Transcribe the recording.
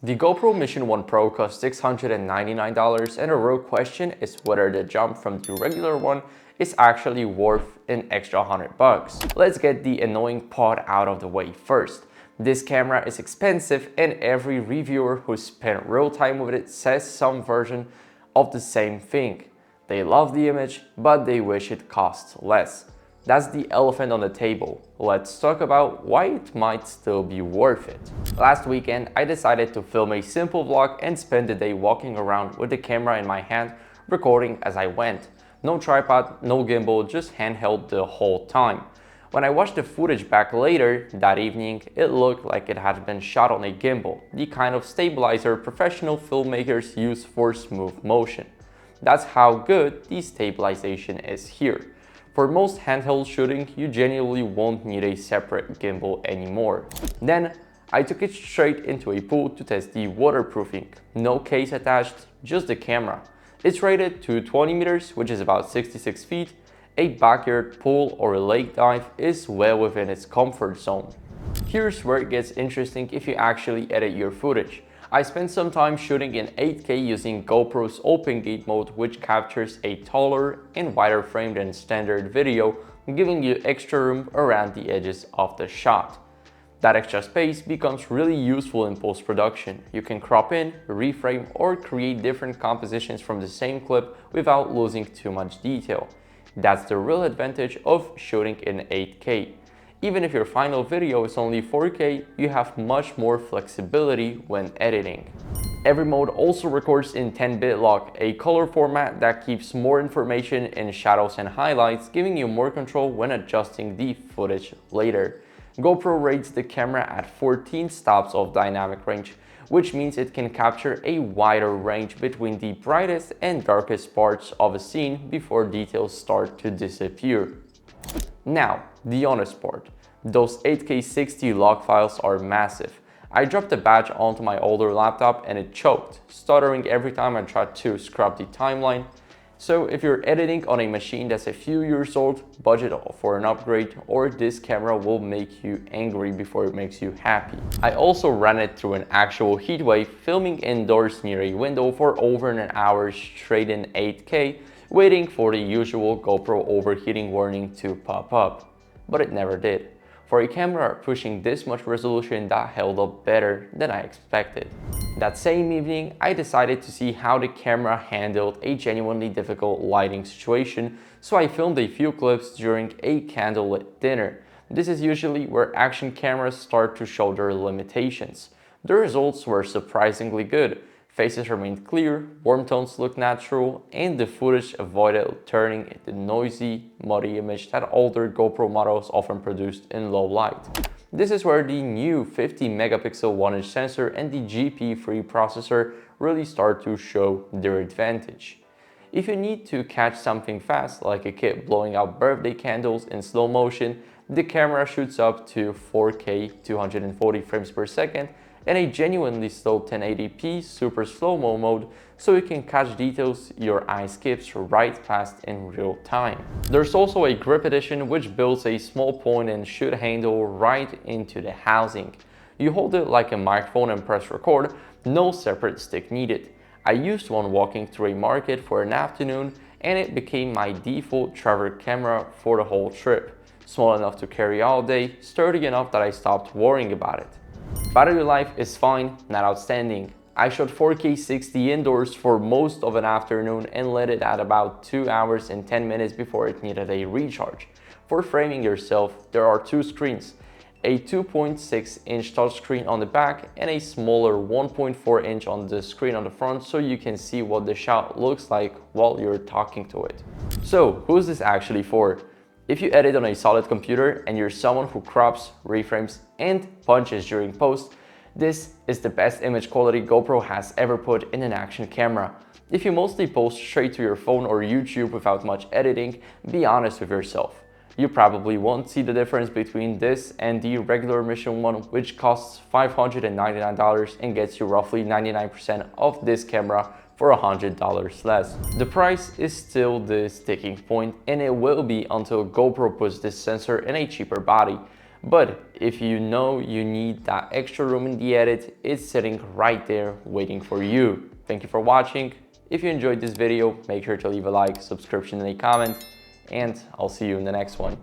The GoPro Mission 1 Pro costs $699, and the real question is whether the jump from the regular one is actually worth an extra $100. Let's get the annoying part out of the way first. This camera is expensive, and every reviewer who spent real time with it says some version of the same thing. They love the image, but they wish it costs less. That's the elephant on the table. Let's talk about why it might still be worth it. Last weekend, I decided to film a simple vlog and spend the day walking around with the camera in my hand, recording as I went. No tripod, no gimbal, just handheld the whole time. When I watched the footage back later that evening, it looked like it had been shot on a gimbal, the kind of stabilizer professional filmmakers use for smooth motion. That's how good the stabilization is here. For most handheld shooting, you genuinely won't need a separate gimbal anymore. Then, I took it straight into a pool to test the waterproofing. No case attached, just the camera. It's rated to 20 meters, which is about 66 feet. A backyard pool or a lake dive is well within its comfort zone. Here's where it gets interesting if you actually edit your footage. I spent some time shooting in 8K using GoPro's open gate mode, which captures a taller and wider frame than standard video, giving you extra room around the edges of the shot. That extra space becomes really useful in post-production. You can crop in, reframe, or create different compositions from the same clip without losing too much detail. That's the real advantage of shooting in 8K. Even if your final video is only 4K, you have much more flexibility when editing. Every mode also records in 10-bit log, a color format that keeps more information in shadows and highlights, giving you more control when adjusting the footage later. GoPro rates the camera at 14 stops of dynamic range, which means it can capture a wider range between the brightest and darkest parts of a scene before details start to disappear. Now, the honest part. Those 8K 60 log files are massive. I dropped the batch onto my older laptop and it choked, stuttering every time I tried to scrub the timeline. So if you're editing on a machine that's a few years old, budget for an upgrade, or this camera will make you angry before it makes you happy. I also ran it through an actual heat wave, filming indoors near a window for over an hour straight in 8K, waiting for the usual GoPro overheating warning to pop up. But it never did. For a camera pushing this much resolution, that held up better than I expected. That same evening, I decided to see how the camera handled a genuinely difficult lighting situation, so I filmed a few clips during a candlelit dinner. This is usually where action cameras start to show their limitations. The results were surprisingly good. Faces remained clear, warm tones looked natural, and the footage avoided turning the noisy, muddy image that older GoPro models often produced in low light. This is where the new 50 megapixel 1-inch sensor and the GP3 processor really start to show their advantage. If you need to catch something fast, like a kid blowing out birthday candles in slow motion, the camera shoots up to 4K 240 frames per second and a genuinely slow 1080p super slow-mo mode, so you can catch details your eye skips right past in real time. There's also a grip edition which builds a small point and shoot handle right into the housing. You hold it like a microphone and press record, no separate stick needed. I used one walking through a market for an afternoon, and it became my default travel camera for the whole trip. Small enough to carry all day, sturdy enough that I stopped worrying about it. Battery life is fine, not outstanding. I shot 4K 60 indoors for most of an afternoon and let it at about 2 hours and 10 minutes before it needed a recharge. For framing yourself, there are two screens, a 2.6-inch touchscreen on the back and a smaller 1.4-inch on the screen on the front, so you can see what the shot looks like while you're talking to it. So, who's this actually for? If you edit on a solid computer and you're someone who crops, reframes, and punches during post, this is the best image quality GoPro has ever put in an action camera. If you mostly post straight to your phone or YouTube without much editing, be honest with yourself. You probably won't see the difference between this and the regular Mission 1, which costs $599 and gets you roughly 99% of this camera for $100 less. The price is still the sticking point, and it will be until GoPro puts this sensor in a cheaper body. But if you know you need that extra room in the edit, it's sitting right there waiting for you. Thank you for watching. If you enjoyed this video, make sure to leave a like, subscription, and a comment, and I'll see you in the next one.